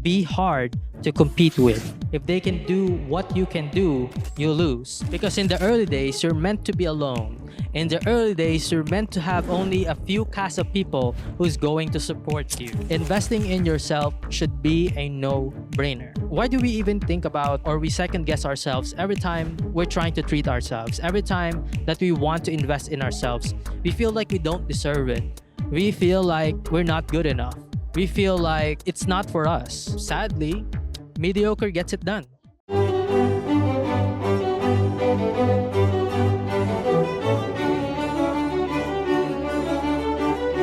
be hard to compete with. If they can do what you can do, you lose. Because in the early days, you're meant to be alone. In the early days, you're meant to have only a few cast of people who's going to support you. Investing in yourself should be a no-brainer. Why do we even think about or we second guess ourselves every time we're trying to treat ourselves? Every time that we want to invest in ourselves, we feel like we don't deserve it. We feel like we're not good enough. We feel like it's not for us. Sadly, mediocre gets it done.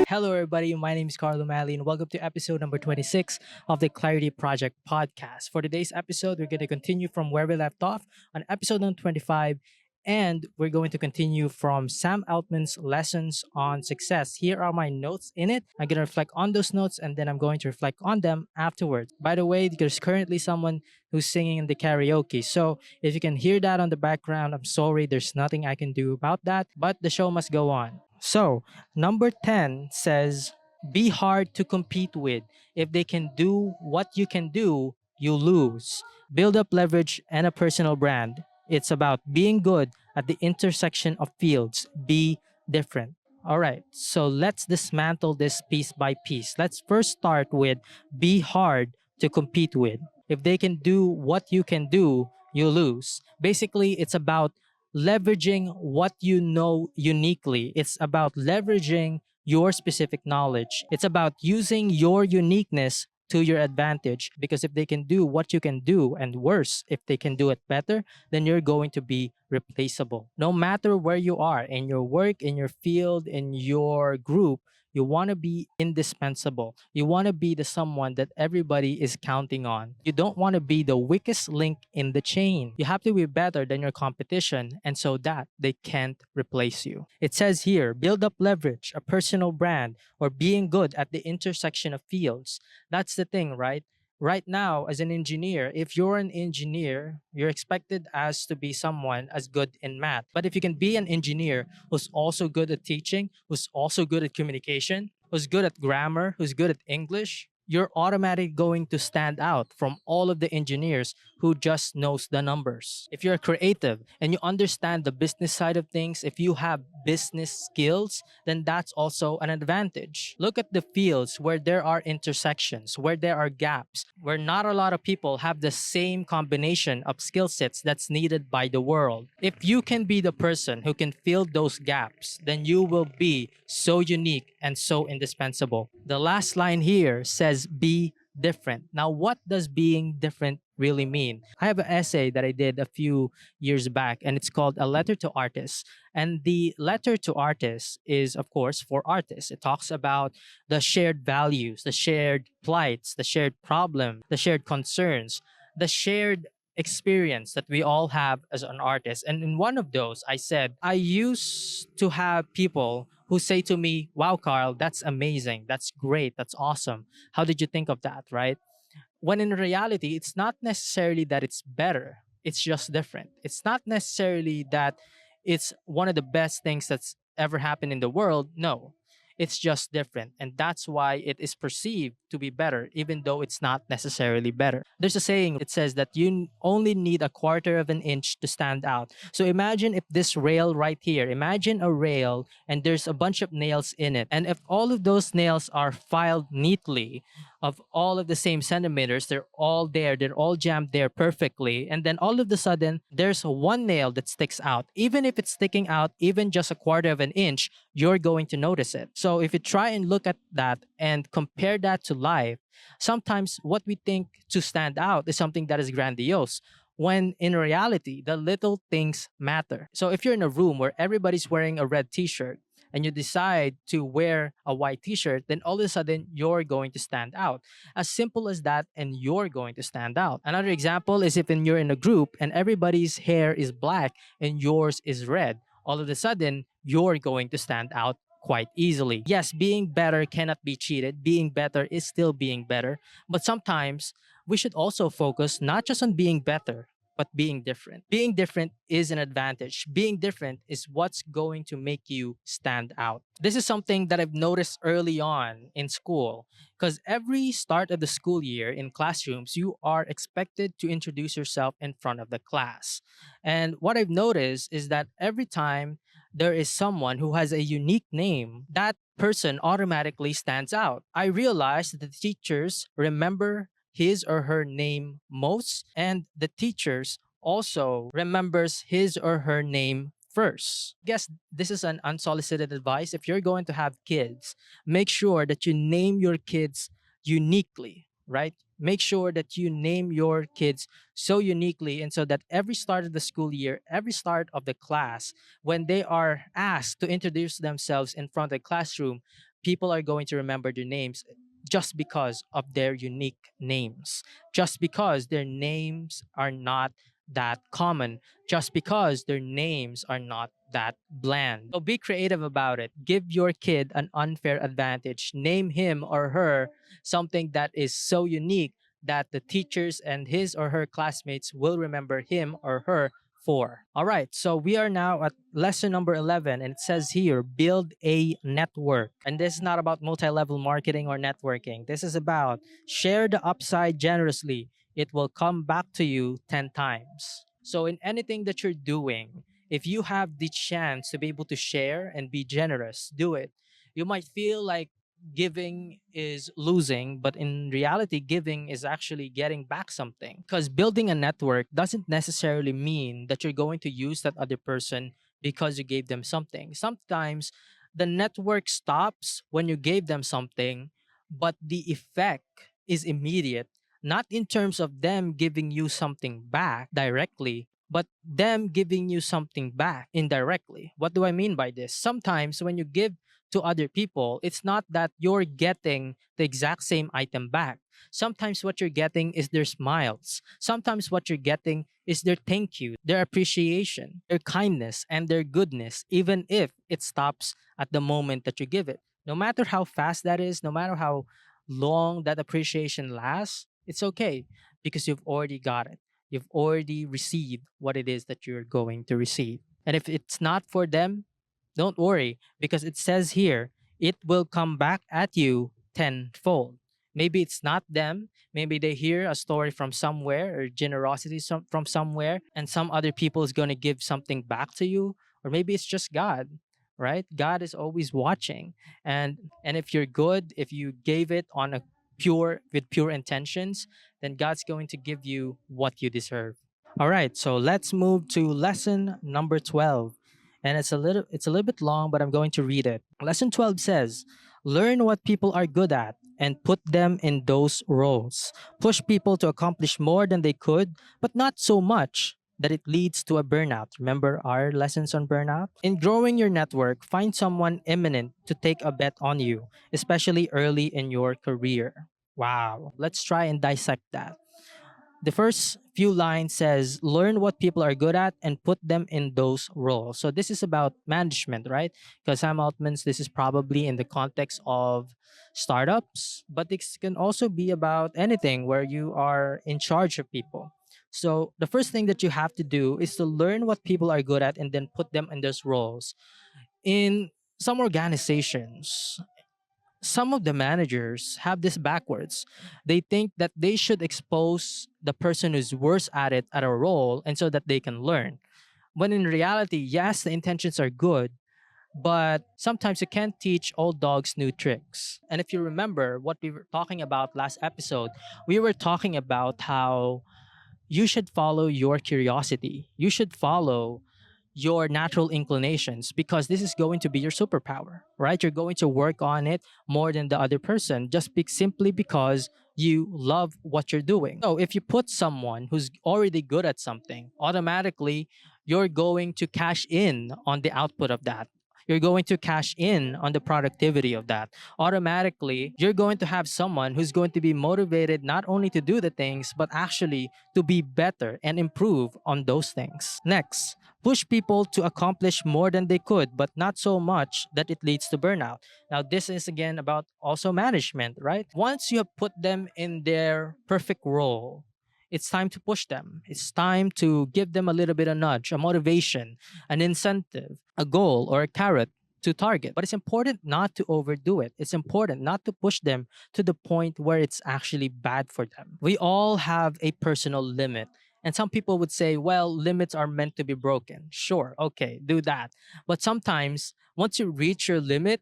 Hello, everybody. My name is Carl Umali, and welcome to episode number 26 of the Clarity Project podcast. For today's episode, we're going to continue from where we left off on episode number 25, and we're going to continue from Sam Altman's lessons on success. Here are my notes in it. I'm going to reflect on those notes, and then I'm going to reflect on them afterwards. By the way, there's currently someone who's singing in the karaoke. So if you can hear that on the background, I'm sorry, there's nothing I can do about that, but the show must go on. So, number 10 says, be hard to compete with. If they can do what you can do, you lose. Build up leverage and a personal brand. It's about being good at the intersection of fields. Be different. All right, so let's dismantle this piece by piece. Let's first start with be hard to compete with. If they can do what you can do, you lose. Basically, it's about leveraging what you know uniquely. It's about leveraging your specific knowledge. It's about using your uniqueness to your advantage, because if they can do what you can do, and worse, if they can do it better, then you're going to be replaceable. No matter where you are in your work, in your field, in your group, you want to be indispensable. You want to be the someone that everybody is counting on. You don't want to be the weakest link in the chain. You have to be better than your competition, and so that they can't replace you. It says here, build up leverage, a personal brand, or being good at the intersection of fields. That's the thing, right? Right now, as an engineer, if you're an engineer, you're expected as to be someone as good in math. But if you can be an engineer who's also good at teaching, who's also good at communication, who's good at grammar, who's good at English, you're automatically going to stand out from all of the engineers who just knows the numbers. If you're creative and you understand the business side of things, if you have business skills, then that's also an advantage. Look at the fields where there are intersections, where there are gaps, where not a lot of people have the same combination of skill sets that's needed by the world. If you can be the person who can fill those gaps, then you will be so unique and so indispensable. The last line here says be different. Now, what does being different really mean? I have an essay that I did a few years back, and it's called A Letter to Artists. And the letter to artists is, of course, for artists. It talks about the shared values, the shared plights, the shared problem, the shared concerns, the shared experience that we all have as an artist. And in one of those, I said, I used to have people who say to me, wow, Carl, that's amazing. That's great. That's awesome. How did you think of that, right? When in reality, it's not necessarily that it's better. It's just different. It's not necessarily that it's one of the best things that's ever happened in the world. No, it's just different. And that's why it is perceived to be better, even though it's not necessarily better. There's a saying, it says that you only need a quarter of an inch to stand out. So imagine if this rail right here, imagine a rail and there's a bunch of nails in it. And if all of those nails are filed neatly, of all of the same centimeters, they're all there, they're all jammed there perfectly. And then all of a sudden, there's one nail that sticks out. Even if it's sticking out even just a quarter of an inch, you're going to notice it. So if you try and look at that and compare that to life, sometimes what we think to stand out is something that is grandiose, when in reality, the little things matter. So if you're in a room where everybody's wearing a red t-shirt, and you decide to wear a white t-shirt, then all of a sudden you're going to stand out. As simple as that, and you're going to stand out. Another example is if you're in a group and everybody's hair is black and yours is red, all of a sudden you're going to stand out quite easily. Yes, being better cannot be cheated. Being better is still being better. But sometimes we should also focus not just on being better, but being different. Being different is an advantage. Being different is what's going to make you stand out. This is something that I've noticed early on in school because every start of the school year in classrooms, you are expected to introduce yourself in front of the class. And what I've noticed is that every time there is someone who has a unique name, that person automatically stands out. I realized that the teachers remember his or her name most, and the teachers also remembers his or her name first. Guess this is an unsolicited advice. If you're going to have kids, make sure that you name your kids uniquely, right? Make sure that you name your kids so uniquely, and so that every start of the school year, every start of the class, when they are asked to introduce themselves in front of the classroom, people are going to remember their names just because of their unique names, just because their names are not that common, just because their names are not that bland. So be creative about it. Give your kid an unfair advantage. Name him or her something that is so unique that the teachers and his or her classmates will remember him or her for. All right, so we are now at lesson number 11, and it says here build a network. And this is not about multi level marketing or networking. This is about share the upside generously. It will come back to you 10 times. So, in anything that you're doing, if you have the chance to be able to share and be generous, do it. You might feel like giving is losing, but in reality, giving is actually getting back something. Because building a network doesn't necessarily mean that you're going to use that other person because you gave them something. Sometimes the network stops when you gave them something, but the effect is immediate, not in terms of them giving you something back directly, but them giving you something back indirectly. What do I mean by this? Sometimes when you give to other people, it's not that you're getting the exact same item back. Sometimes what you're getting is their smiles. Sometimes what you're getting is their thank you, their appreciation, their kindness, and their goodness, even if it stops at the moment that you give it. No matter how fast that is, no matter how long that appreciation lasts, it's okay because you've already got it. You've already received what it is that you're going to receive. And if it's not for them, don't worry, because it says here, it will come back at you tenfold. Maybe it's not them. Maybe they hear a story from somewhere or generosity from somewhere, and some other people is going to give something back to you. Or maybe it's just God, right? God is always watching. And if you're good, if you gave it on a with pure intentions, then God's going to give you what you deserve. All right, so let's move to lesson number 12. And it's a little bit long, but I'm going to read it. Lesson 12 says, "Learn what people are good at and put them in those roles. Push people to accomplish more than they could, but not so much that it leads to a burnout." Remember our lessons on burnout? In growing your network, find someone eminent to take a bet on you, especially early in your career. Wow. Let's try and dissect that. The first few lines says learn what people are good at and put them in those roles. So this is about management, right? Because Sam Altman's this is probably in the context of startups, but this can also be about anything where you are in charge of people. So the first thing that you have to do is to learn what people are good at and then put them in those roles. In some organizations, some of the managers have this backwards. They think that they should expose the person who's worse at it at a role and so that they can learn. When in reality, yes, the intentions are good, but sometimes you can't teach old dogs new tricks. And if you remember what we were talking about last episode, we were talking about how you should follow your curiosity. You should follow your natural inclinations because this is going to be your superpower, right? You're going to work on it more than the other person simply because you love what you're doing. So if you put someone who's already good at something, automatically you're going to cash in on the output of that. You're going to cash in on the productivity of that. Automatically, you're going to have someone who's going to be motivated not only to do the things, but actually to be better and improve on those things. Next, push people to accomplish more than they could, but not so much that it leads to burnout. Now, this is again about also management, right? Once you have put them in their perfect role, it's time to push them. It's time to give them a little bit of nudge, a motivation, an incentive, a goal, or a carrot to target. But it's important not to overdo it. It's important not to push them to the point where it's actually bad for them. We all have a personal limit. And some people would say, well, limits are meant to be broken. Sure, okay, do that. But sometimes, once you reach your limit,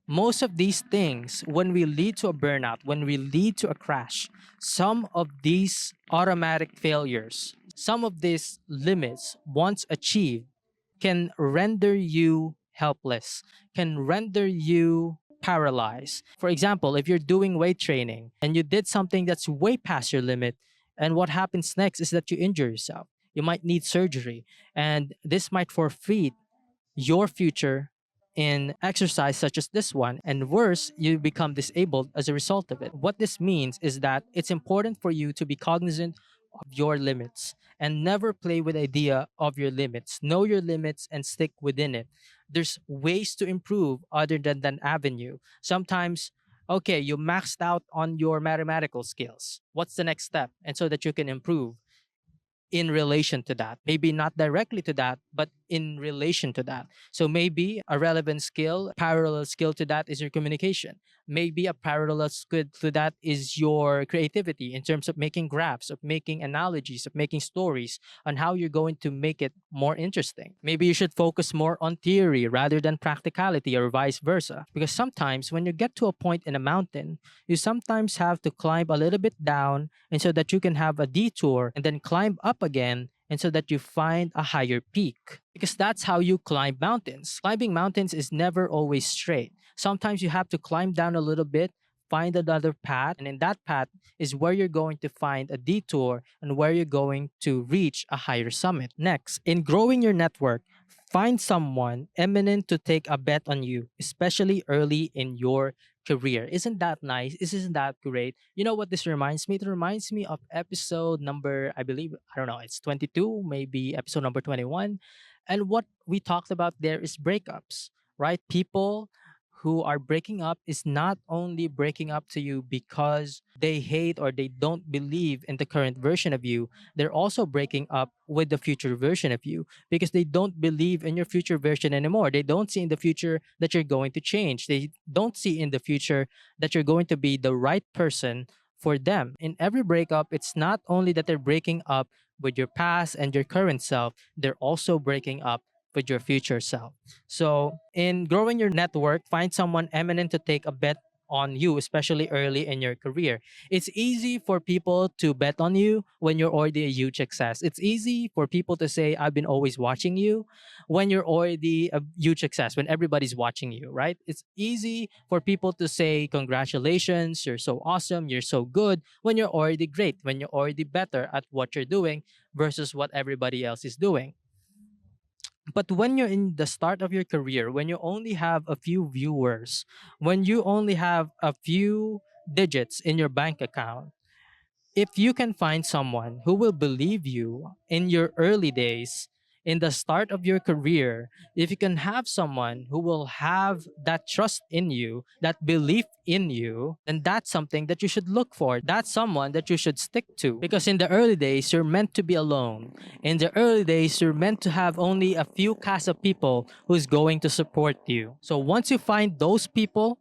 most of these things, when we lead to a burnout, when we lead to a crash, some of these automatic failures, some of these limits, once achieved, can render you helpless, can render you paralyzed. For example, if you're doing weight training and you did something that's way past your limit, and what happens next is that you injure yourself. You might need surgery, and this might forfeit your future in exercise such as this one, and worse, you become disabled as a result of it. What this means is that it's important for you to be cognizant of your limits and never play with the idea of your limits. Know your limits and stick within it. There's ways to improve other than that avenue. Sometimes, okay, you maxed out on your mathematical skills. What's the next step? And so that you can improve in relation to that. Maybe not directly to that, but in relation to that. So maybe a relevant skill, parallel skill to that is your communication. Maybe a parallel skill to that is your creativity in terms of making graphs, of making analogies, of making stories on how you're going to make it more interesting. Maybe you should focus more on theory rather than practicality or vice versa. Because sometimes when you get to a point in a mountain, you sometimes have to climb a little bit down and so that you can have a detour and then climb up again and so that you find a higher peak. Because that's how you climb mountains. Climbing mountains is never always straight. Sometimes you have to climb down a little bit, find another path, and in that path is where you're going to find a detour and where you're going to reach a higher summit. Next, in growing your network, find someone eminent to take a bet on you, especially early in your career. Isn't that nice? Isn't that great? You know what this reminds me? It reminds me of episode number, I believe, I don't know, it's 22, maybe episode number 21. And what we talked about there is breakups, right? People who are breaking up is not only breaking up to you because they hate or they don't believe in the current version of you, they're also breaking up with the future version of you because they don't believe in your future version anymore. They don't see in the future that you're going to change. They don't see in the future that you're going to be the right person for them. In every breakup, it's not only that they're breaking up with your past and your current self, they're also breaking up with your future self. So, in growing your network, find someone eminent to take a bet on you, especially early in your career. It's easy for people to bet on you when you're already a huge success. It's easy for people to say, I've been always watching you when you're already a huge success, when everybody's watching you, right? It's easy for people to say, congratulations, you're so awesome, you're so good, when you're already great, when you're already better at what you're doing versus what everybody else is doing. But when you're in the start of your career, when you only have a few viewers, when you only have a few digits in your bank account, if you can find someone who will believe you in your early days, in the start of your career, if you can have someone who will have that trust in you, that belief in you, then that's something that you should look for. That's someone that you should stick to. Because in the early days, you're meant to be alone. In the early days, you're meant to have only a few cast of people who's going to support you. So once you find those people,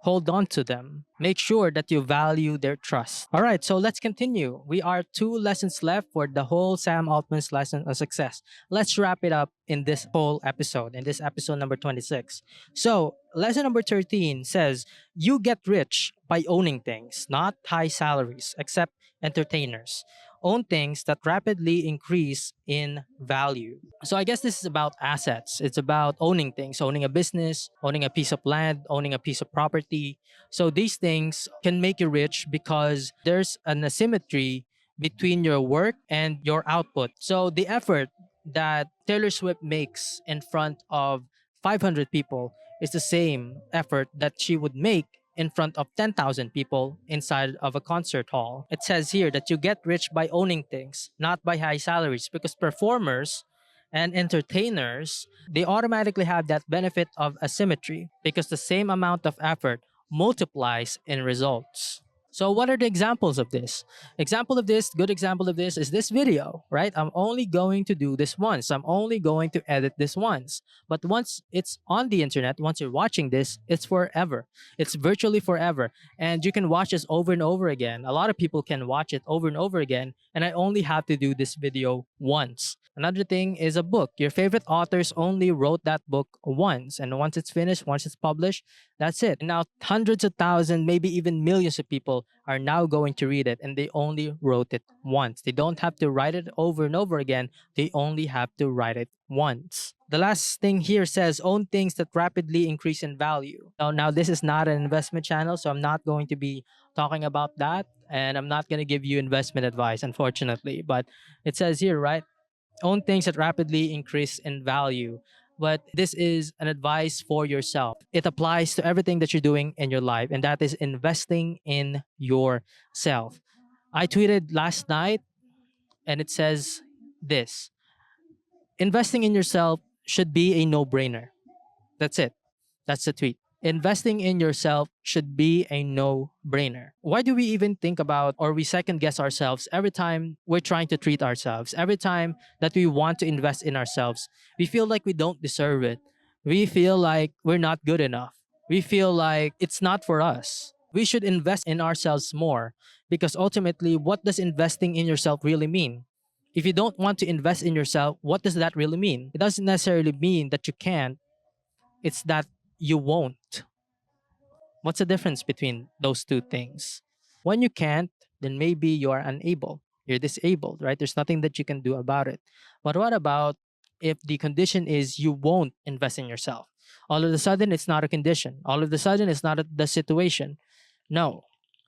hold on to them. Make sure that you value their trust. All right, so let's continue. We are two lessons left for the whole Sam Altman's lesson of success. Let's wrap it up in this whole episode, in this episode number 26. So, lesson number 13 says, you get rich by owning things, not high salaries, except entertainers. Own things that rapidly increase in value. So I guess this is about assets. It's about owning things, owning a business, owning a piece of land, owning a piece of property. So these things can make you rich because there's an asymmetry between your work and your output. So the effort that Taylor Swift makes in front of 500 people is the same effort that she would make in front of 10,000 people inside of a concert hall. It says here that you get rich by owning things, not by high salaries, because performers and entertainers, they automatically have that benefit of asymmetry because the same amount of effort multiplies in results. So what are the examples of this? Good example of this is this video, right? I'm only going to do this once. I'm only going to edit this once. But once it's on the internet, once you're watching this, it's forever. It's virtually forever. And you can watch this over and over again. A lot of people can watch it over and over again. And I only have to do this video once. Another thing is a book. Your favorite authors only wrote that book once. And once it's finished, once it's published, that's it. And now hundreds of thousands, maybe even millions of people are now going to read it and they only wrote it once. They don't have to write it over and over again. They only have to write it once. The last thing here says own things that rapidly increase in value. Now this is not an investment channel, so I'm not going to be talking about that. And I'm not going to give you investment advice, unfortunately. But it says here, right? Own things that rapidly increase in value. But this is an advice for yourself. It applies to everything that you're doing in your life, and that is investing in yourself. I tweeted last night, and it says this: investing in yourself should be a no brainer. That's it. That's the tweet. Investing in yourself should be a no brainer. Why do we even think about or we second guess ourselves every time we're trying to treat ourselves? Every time that we want to invest in ourselves, we feel like we don't deserve it. We feel like we're not good enough. We feel like it's not for us. We should invest in ourselves more because ultimately, what does investing in yourself really mean? If you don't want to invest in yourself, what does that really mean? It doesn't necessarily mean that you can't, it's that you won't. What's the difference between those two things? When you can't, then maybe you are unable. You're disabled, right? There's nothing that you can do about it. But what about if the condition is you won't invest in yourself? All of a sudden, it's not a condition. All of a sudden, it's not the situation. No,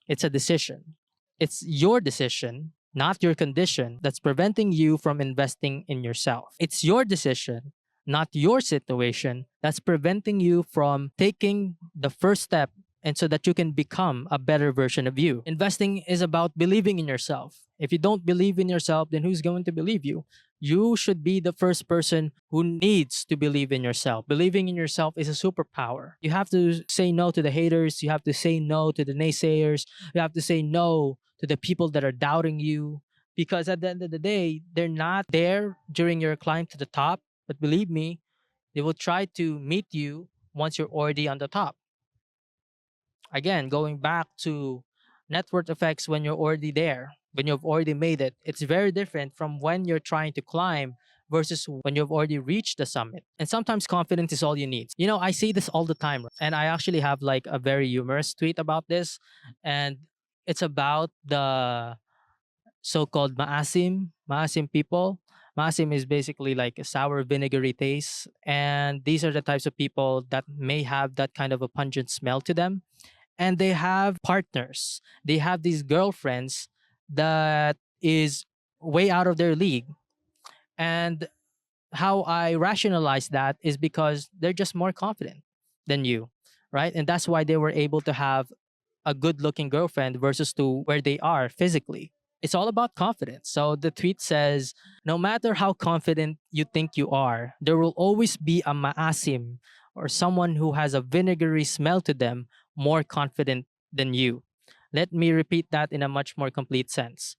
it's a decision. It's your decision, not your condition, that's preventing you from investing in yourself. It's your decision, not your situation, that's preventing you from taking the first step and so that you can become a better version of you. Investing is about believing in yourself. If you don't believe in yourself, then who's going to believe you? You should be the first person who needs to believe in yourself. Believing in yourself is a superpower. You have to say no to the haters. You have to say no to the naysayers. You have to say no to the people that are doubting you. Because at the end of the day, they're not there during your climb to the top. But believe me, they will try to meet you once you're already on the top. Again, going back to network effects when you're already there, when you've already made it, it's very different from when you're trying to climb versus when you've already reached the summit. And sometimes confidence is all you need. You know, I see this all the time, and I actually have like a very humorous tweet about this, and it's about the so-called Maasim people. Maasim is basically like a sour vinegary taste, and these are the types of people that may have that kind of a pungent smell to them, and they have partners. They have these girlfriends that is way out of their league. And how I rationalize that is because they're just more confident than you, right? And that's why they were able to have a good looking girlfriend versus to where they are physically. It's all about confidence. So the tweet says, no matter how confident you think you are, there will always be a maasim or someone who has a vinegary smell to them more confident than you. Let me repeat that in a much more complete sense.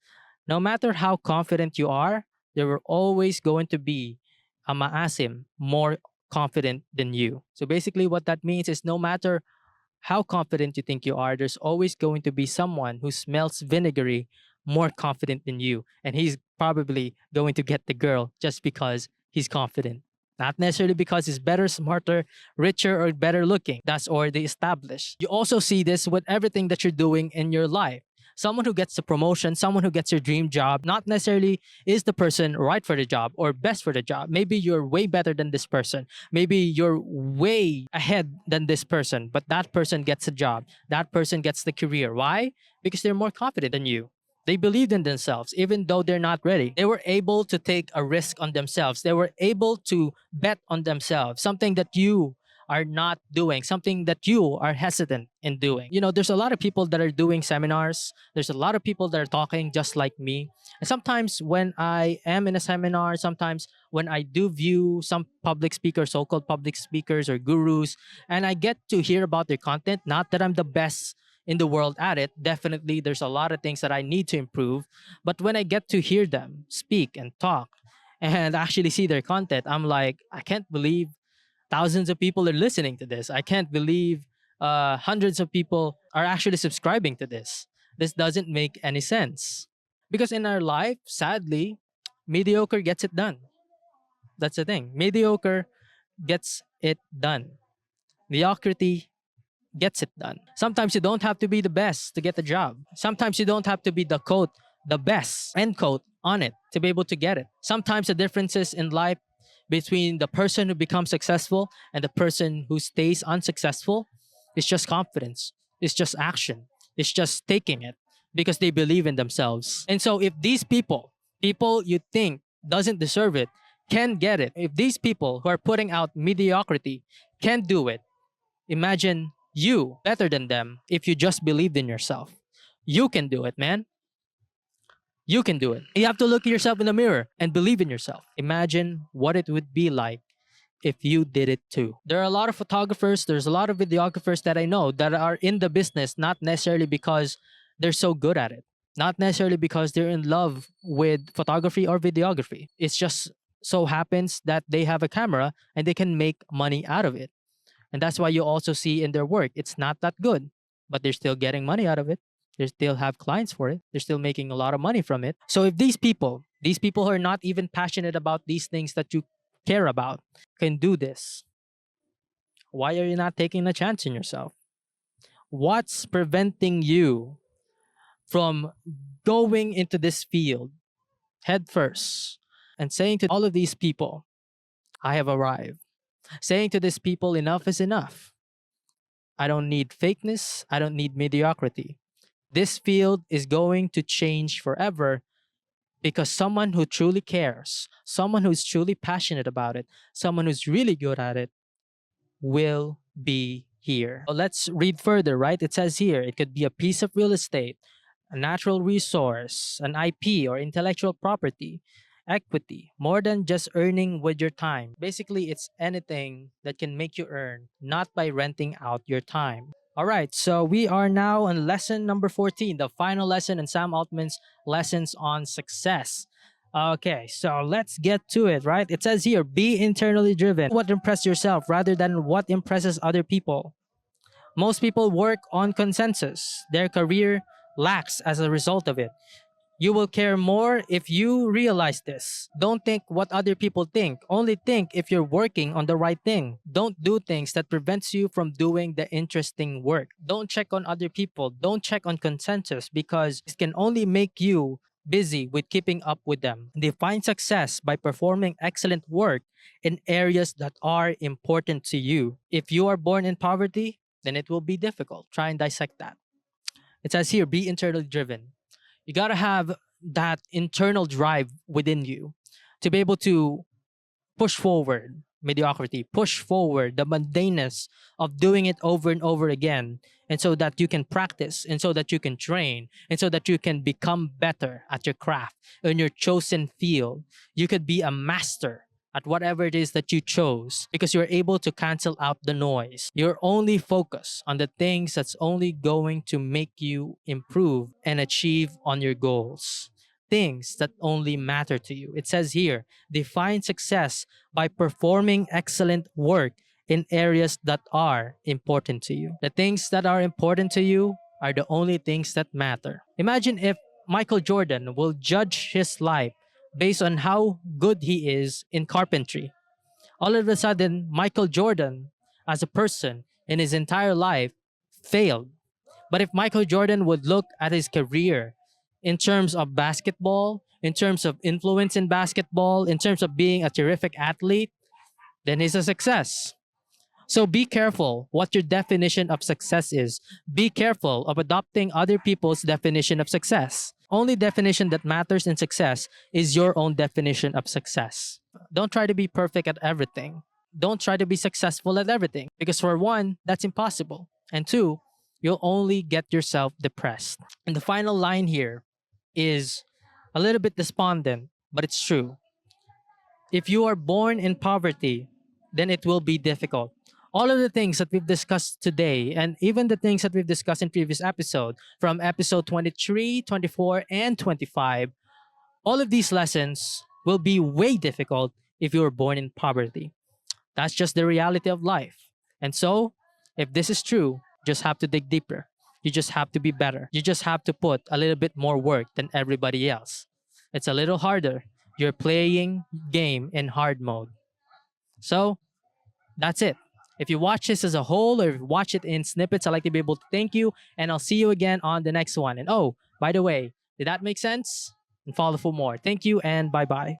No matter how confident you are, there will always going to be a maasim more confident than you. So basically what that means is no matter how confident you think you are, there's always going to be someone who smells vinegary more confident than you. And he's probably going to get the girl just because he's confident. Not necessarily because he's better, smarter, richer, or better looking. That's already established. You also see this with everything that you're doing in your life. Someone who gets the promotion, someone who gets your dream job, not necessarily is the person right for the job or best for the job. Maybe you're way better than this person. Maybe you're way ahead than this person, but that person gets a job. That person gets the career. Why? Because they're more confident than you. They believed in themselves, even though they're not ready. They were able to take a risk on themselves. They were able to bet on themselves, something that you are not doing, something that you are hesitant in doing. You know, there's a lot of people that are doing seminars. There's a lot of people that are talking just like me. And sometimes when I am in a seminar, sometimes when I do view some public speakers, so-called public speakers or gurus, and I get to hear about their content, not that I'm the best in the world at it. Definitely, there's a lot of things that I need to improve. But when I get to hear them speak and talk and actually see their content, I'm like, I can't believe thousands of people are listening to this. I can't believe hundreds of people are actually subscribing to this. This doesn't make any sense. Because in our life, sadly, mediocre gets it done. That's the thing. Mediocre gets it done. Mediocrity gets it done. Sometimes you don't have to be the best to get the job. Sometimes you don't have to be the best end quote on it to be able to get it. Sometimes the differences in life between the person who becomes successful and the person who stays unsuccessful is just confidence. It's just action. It's just taking it because they believe in themselves. And so if these people you think doesn't deserve it, can get it. If these people who are putting out mediocrity can do it, imagine you better than them if you just believed in yourself. You can do it, man. You can do it. You have to look at yourself in the mirror and believe in yourself. Imagine what it would be like if you did it too. There are a lot of photographers, there's a lot of videographers that I know that are in the business not necessarily because they're so good at it, not necessarily because they're in love with photography or videography. It's just so happens that they have a camera and they can make money out of it. And that's why you also see in their work, it's not that good, but they're still getting money out of it. They still have clients for it. They're still making a lot of money from it. So if these people who are not even passionate about these things that you care about, can do this, why are you not taking a chance in yourself? What's preventing you from going into this field head first and saying to all of these people, I have arrived? Saying to these people, enough is enough. I don't need fakeness. I don't need mediocrity. This field is going to change forever because someone who truly cares, someone who's truly passionate about it, someone who's really good at it will be here. Well, let's read further, right? It says here it could be a piece of real estate, a natural resource, an IP or intellectual property, equity, more than just earning with your time. Basically, it's anything that can make you earn, not by renting out your time. All right, so we are now on lesson number 14, the final lesson in Sam Altman's lessons on success. Okay, so let's get to it, right? It says here, be internally driven. What impresses yourself rather than what impresses other people. Most people work on consensus. Their career lacks as a result of it. You will care more if you realize this. Don't think what other people think. Only think if you're working on the right thing. Don't do things that prevents you from doing the interesting work. Don't check on other people. Don't check on consensus because it can only make you busy with keeping up with them. Define success by performing excellent work in areas that are important to you. If you are born in poverty, then it will be difficult. Try and dissect that. It says here, be internally driven. You got to have that internal drive within you to be able to push forward mediocrity, push forward the mundaneness of doing it over and over again. And so that you can practice, and so that you can train, and so that you can become better at your craft in your chosen field. You could be a master at whatever it is that you chose because you're able to cancel out the noise. You're only focused on the things that's only going to make you improve and achieve on your goals. Things that only matter to you. It says here, define success by performing excellent work in areas that are important to you. The things that are important to you are the only things that matter. Imagine if Michael Jordan will judge his life based on how good he is in carpentry. All of a sudden, Michael Jordan, as a person in his entire life, failed. But if Michael Jordan would look at his career in terms of basketball, in terms of influence in basketball, in terms of being a terrific athlete, then he's a success. So be careful what your definition of success is. Be careful of adopting other people's definition of success. Only definition that matters in success is your own definition of success. Don't try to be perfect at everything. Don't try to be successful at everything because for one, that's impossible. And two, you'll only get yourself depressed. And the final line here is a little bit despondent, but it's true. If you are born in poverty, then it will be difficult. All of the things that we've discussed today, and even the things that we've discussed in previous episode, from episode 23, 24, and 25, all of these lessons will be way difficult if you were born in poverty. That's just the reality of life. And so, if this is true, you just have to dig deeper. You just have to be better. You just have to put a little bit more work than everybody else. It's a little harder. You're playing game in hard mode. So, that's it. If you watch this as a whole or if you watch it in snippets, I'd like to be able to thank you. And I'll see you again on the next one. And oh, by the way, did that make sense? And follow for more. Thank you and bye bye.